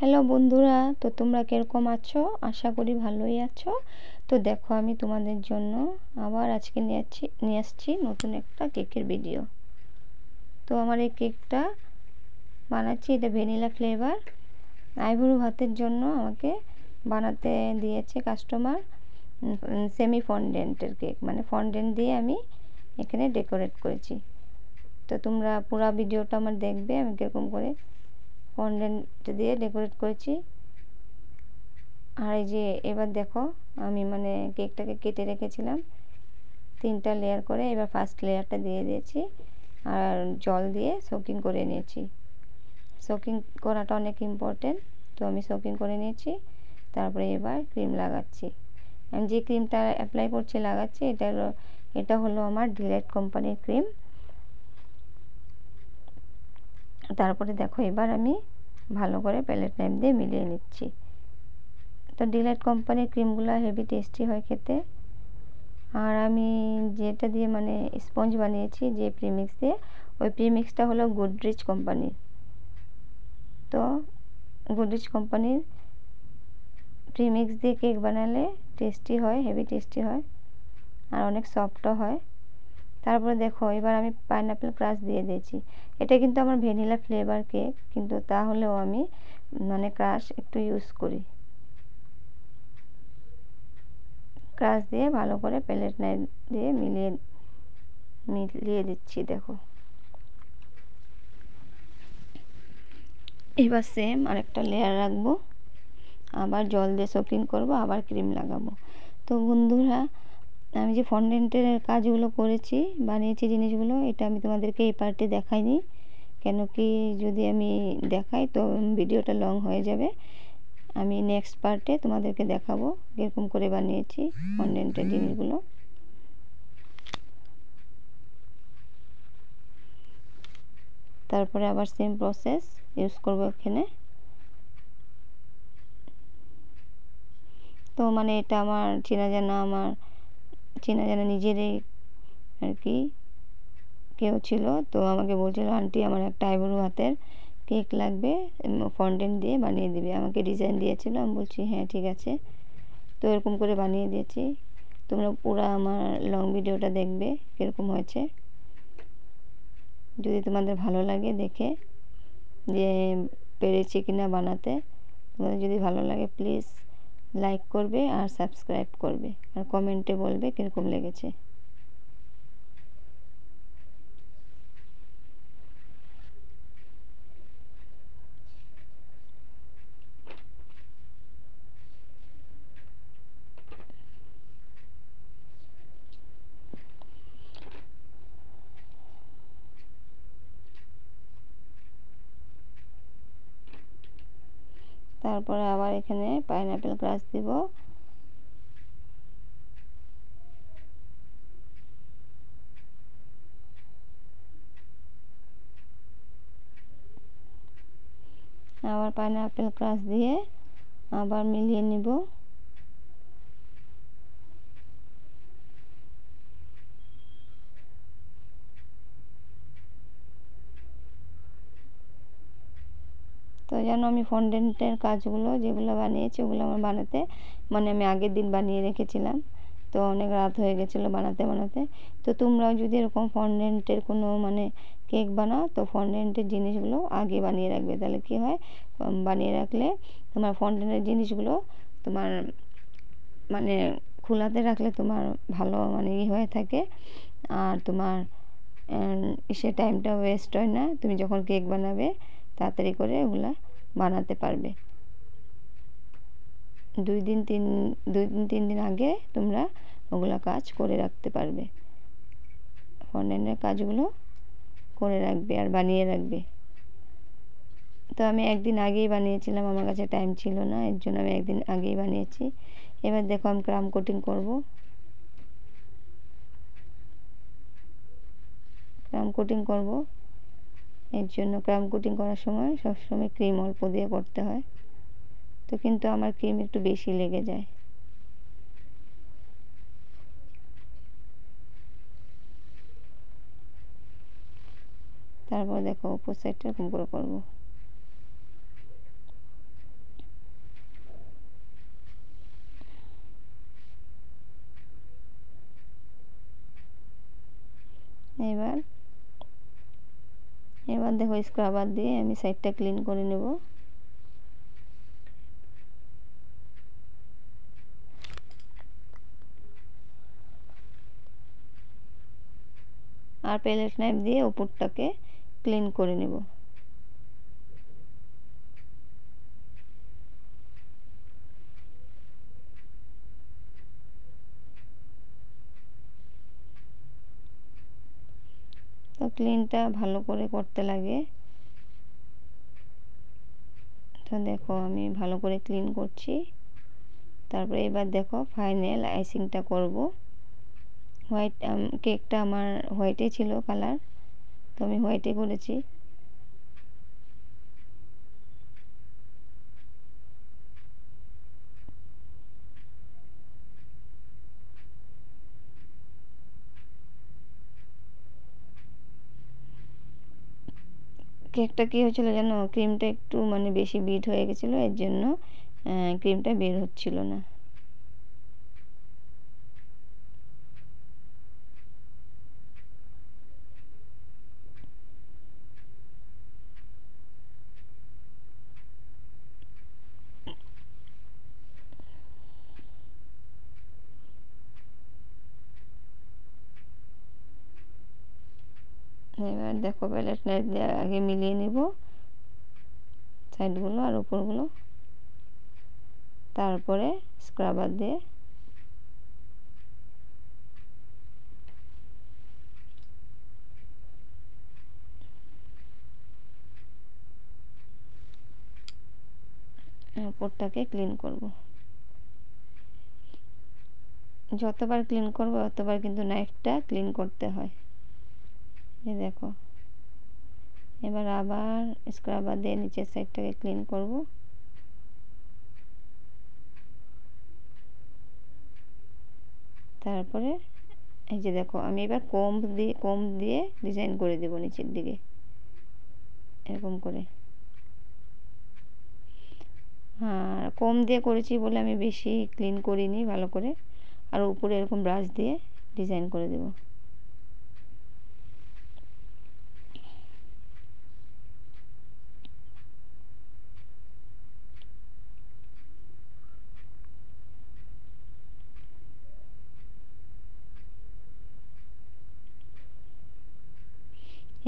Hello বন্ধুরা, তো তোমরা কিরকম আছো? আশা করি ভালোই আছো। তো দেখো, আমি তোমাদের জন্য আবার আজকে নিয়ে আসছি নতুন একটা কেকের ভিডিও। তো আমার এই কেকটা বানাচ্ছি, এটা ভ্যানিলা ফ্লেভার। আইবুড়ো ভাতের জন্য আমাকে বানাতে দিয়েছে কাস্টমার সেমি ফন্ডেন্টের কেক, মানে ফন্ডেন্ট দিয়ে আমি এখানে ডেকোরেট করেছি। তো তোমরা পুরো ভিডিওটা আমার দেখবে আমি কীরকম করে ফন্ডেন্ট দিয়ে ডেকোরেট করেছি। আর এই যে এবার দেখো, আমি মানে কেকটাকে কেটে রেখেছিলাম 3টা লেয়ার করে। এবার ফার্স্ট লেয়ারটা দিয়ে দিয়েছি আর জল দিয়ে সোকিং করে নিয়েছি। সোকিং করাটা অনেক ইম্পর্টেন্ট, তো আমি সোকিং করে নিয়েছি। তারপরে এবার ক্রিম লাগাচ্ছি। আমি যে ক্রিমটা অ্যাপ্লাই করছি লাগাচ্ছি, এটা হলো আমার ডিলাইট কোম্পানির ক্রিম। তারপরে দেখো, এবার আমি ভালো করে প্যালেট নাইফ দিয়ে মিলিয়ে নিচ্ছি। তো ডিলাইট কোম্পানির ক্রিমগুলো হেভি টেস্টি হয় খেতে। আর আমি যেটা দিয়ে মানে স্পঞ্জ বানিয়েছি যে প্রিমিক্স দিয়ে, ওই প্রিমিক্সটা হলো গুডরিচ কোম্পানির। তো গুডরিচ কোম্পানির প্রিমিক্স দিয়ে কেক বানালে টেস্টি হয়, হেভি টেস্টি হয় আর অনেক সফটও হয়। তারপরে দেখো, এবার আমি পাইনাপেল ক্রাশ দিয়ে দিয়েছি। এটা কিন্তু আমার ভ্যানিলা ফ্লেভার কেক, কিন্তু তাহলেও আমি মানে ক্রাশ একটু ইউজ করি। ক্রাশ দিয়ে ভালো করে প্যালেট নাইফ দিয়ে মিলিয়ে দিচ্ছি। দেখো, এবার সেম আরেকটা লেয়ার রাখবো, আবার জল দিয়ে সোকিং করব, আবার ক্রিম লাগাবো। তো বন্ধুরা, আমি যে ফন্ডেন্টের কাজগুলো করেছি, বানিয়েছি জিনিসগুলো, এটা আমি তোমাদেরকে এই পার্টে দেখাইনি, কেন কি যদি আমি দেখাই তো ভিডিওটা লং হয়ে যাবে। আমি নেক্সট পার্টে তোমাদেরকে দেখাবো কীরকম করে বানিয়েছি ফন্ডেন্টের জিনিসগুলো। তারপরে আবার সেম প্রসেস ইউজ করব এখানে। তো মানে এটা আমার চেনা জানা নিজেরই আর কি কেউ ছিল, তো আমাকে বলছিল, আন্টি আমার একটা আইবুড়ো হাতের কেক লাগবে, ফন্ডেন্ট দিয়ে বানিয়ে দিবে। আমাকে ডিজাইন দিয়েছিল, আমি বলছি হ্যাঁ ঠিক আছে। তো এরকম করে বানিয়ে দিয়েছি। তোমরা পুরো আমার লং ভিডিওটা দেখবে কীরকম হয়েছে। যদি তোমাদের ভালো লাগে দেখে যে পেরেছি কিনা বানাতে, তোমাদের যদি ভালো লাগে প্লিজ লাইক করবে আর সাবস্ক্রাইব করবে আর কমেন্টে বলবে কীরকম লেগেছে। তারপরে আবার এখানে পাইনাপেল ক্রাশ দিব। আবার পাইনাপেল ক্রাশ দিয়ে আবার মিলিয়ে নিব। তো যেন আমি ফন্ডেন্টের কাজগুলো যেগুলো বানিয়েছি ওগুলো আমার বানাতে মানে আমি আগের দিন বানিয়ে রেখেছিলাম, তো অনেক রাত হয়ে গেছিলো বানাতে। তো তোমরাও যদি এরকম ফন্ডেন্টের কোনো মানে কেক বানাও, তো ফন্ডেন্টের জিনিসগুলো আগে বানিয়ে রাখবে। তাহলে কি হয়, বানিয়ে রাখলে তোমার ফন্ডেন্টের জিনিসগুলো তোমার মানে খোলাতে রাখলে তোমার ভালো মানে হয়ে থাকে। আর তোমার সে টাইমটা ওয়েস্ট হয় না। তুমি যখন কেক বানাবে তাড়াতাড়ি করে ওগুলা বানাতে পারবে। 2-3 দিন আগে তোমরা ওগুলা কাজ করে রাখতে পারবে। ফন্ডেন্টের কাজগুলো করে রাখবে আর বানিয়ে রাখবে। তো আমি একদিন আগেই বানিয়েছিলাম, আমার কাছে টাইম ছিল না, এর জন্য আমি একদিন আগেই বানিয়েছি। এবার দেখো, আমি ক্রাম কোটিং করব। এর জন্য ক্রাম কোটিং করার সময় সবসময় ক্রিম অল্প দিয়ে করতে হয়। তো কিন্তু আমার ক্রিম একটু বেশি লেগে যায়। তারপর দেখো, উপর সাইডটা এরকম করে করবো। এবার দেখো স্ক্রাবার দিয়ে আমি সাইডটা ক্লিন করে নেব। আর প্যালেট নাইফ দিয়ে উপরটাকে ক্লিন করে নেব। তো ক্লিনটা ভালো করে করতে লাগে। তো দেখো আমি ভালো করে ক্লিন করছি। তারপরে এবার দেখো ফাইনাল আইসিংটা করব। হোয়াইট কেকটা আমার হোয়াইটে ছিল কালার, তো আমি হোয়াইটে করেছি। কেকটা কী হয়েছিল জানো, ক্রিমটা একটু মানে বেশি বিট হয়ে গেছিলো, এর জন্য ক্রিমটা বের হচ্ছিল না। এবার দেখো প্যালেট নাইফ দিয়ে আগে মিলিয়ে নিব সাইডগুলো আর উপরগুলো, তারপরে স্ক্রাবার দিয়ে উপরটাকে ক্লিন করব। যতবার ক্লিন করব ততবার কিন্তু নাইফটা ক্লিন করতে হয়। এই দেখো এবার আবার স্ক্রাবার দিয়ে নিচের সাইডটাকে ক্লিন করব। তারপরে এই যে দেখো আমি এবার কম দিয়ে ডিজাইন করে দেব নিচের দিকে, এরকম করে। আর কম দিয়ে করেছি বলে আমি বেশি ক্লিন করিনি ভালো করে, আর উপরে এরকম ব্রাশ দিয়ে ডিজাইন করে দেব।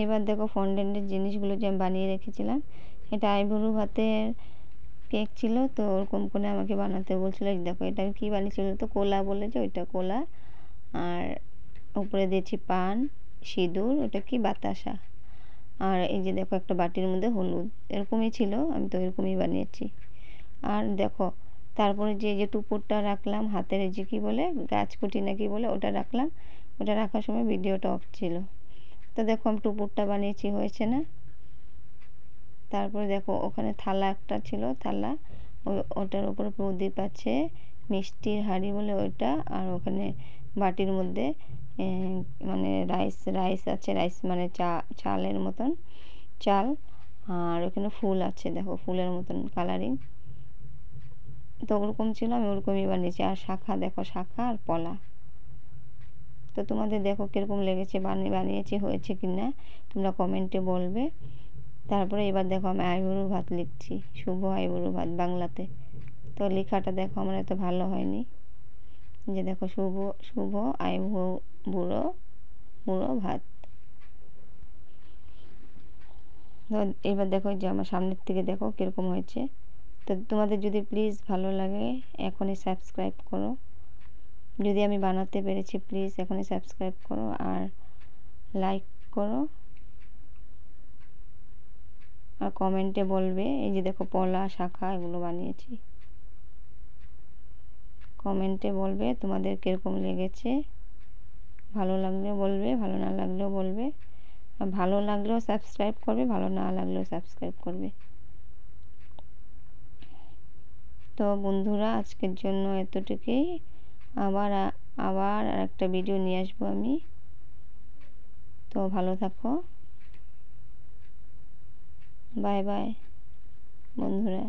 এবার দেখো ফন্ডেন্টের জিনিসগুলো যে আমি বানিয়ে রেখেছিলাম, এটা আইবুড়ো ভাতের কেক ছিল, তো ওরকম করে আমাকে বানাতে বলছিল। দেখো এটা আমি কী বানিয়েছিল, তো কোলা বলেছে, ওইটা কোলা। আর উপরে দিয়েছি পান, সিঁদুর, ওটা কি বাতাসা। আর এই যে দেখো একটা বাটির মধ্যে হলুদ, এরকমই ছিল, আমি তো এরকমই বানিয়েছি। আর দেখো তারপরে যে টুকুরটা রাখলাম হাতের, যে কী বলে গাছকুটি না কি বলে, ওটা রাখলাম। ওটা রাখার সময় ভিডিওটা অফ ছিল। তো দেখো আমি টুকুরটা বানিয়েছি, হয়েছে না? তারপরে দেখো ওখানে থালা একটা ছিল, থালা, ওটার উপরে প্রদীপ আছে, মিষ্টির হাঁড়ি বলে ওইটা। আর ওখানে বাটির মধ্যে মানে রাইস আছে, রাইস মানে চালের মতন চাল। আর ওখানে ফুল আছে, দেখো ফুলের মতন কালারিং। তো ওরকম ছিল, আমি ওরকমই বানিয়েছি। আর শাখা, দেখো শাখা আর পলা। তো তোমাদের দেখো কীরকম লেগেছে, বানিয়েছি হয়েছে কি না তোমরা কমেন্টে বলবে। তারপরে এবার দেখো আমি আইবুড়ো ভাত লিখছি, শুভ আইবুড়ো ভাত বাংলাতে। তো লেখাটা দেখো আমার এত ভালো হয়নি। যে দেখো শুভ আইবুড়ো ভাত। তো এবার দেখো যে আমার সামনের থেকে দেখো কীরকম হয়েছে। তো তোমাদের যদি প্লিজ ভালো লাগে এখনই সাবস্ক্রাইব করো। যদি আমি বানাতে পেরেছি প্লিজ এখনই সাবস্ক্রাইব করো আর লাইক করো। আর কমেন্টে বলবে, এই যে দেখো পলা শাখা এগুলো বানিয়েছি। কমেন্টে বলবে তোমাদের কীরকম লেগেছে। ভালো লাগলেও বলবে, ভালো না লাগলেও বলবে। আর ভালো লাগলেও সাবস্ক্রাইব করবে, ভালো না লাগলেও সাবস্ক্রাইব করবে। তো বন্ধুরা আজকের জন্য এতটুকুই। আবার একটা ভিডিও নিয়ে আসবো আমি। তো ভালো থাকো, বাই বাই বন্ধুরা।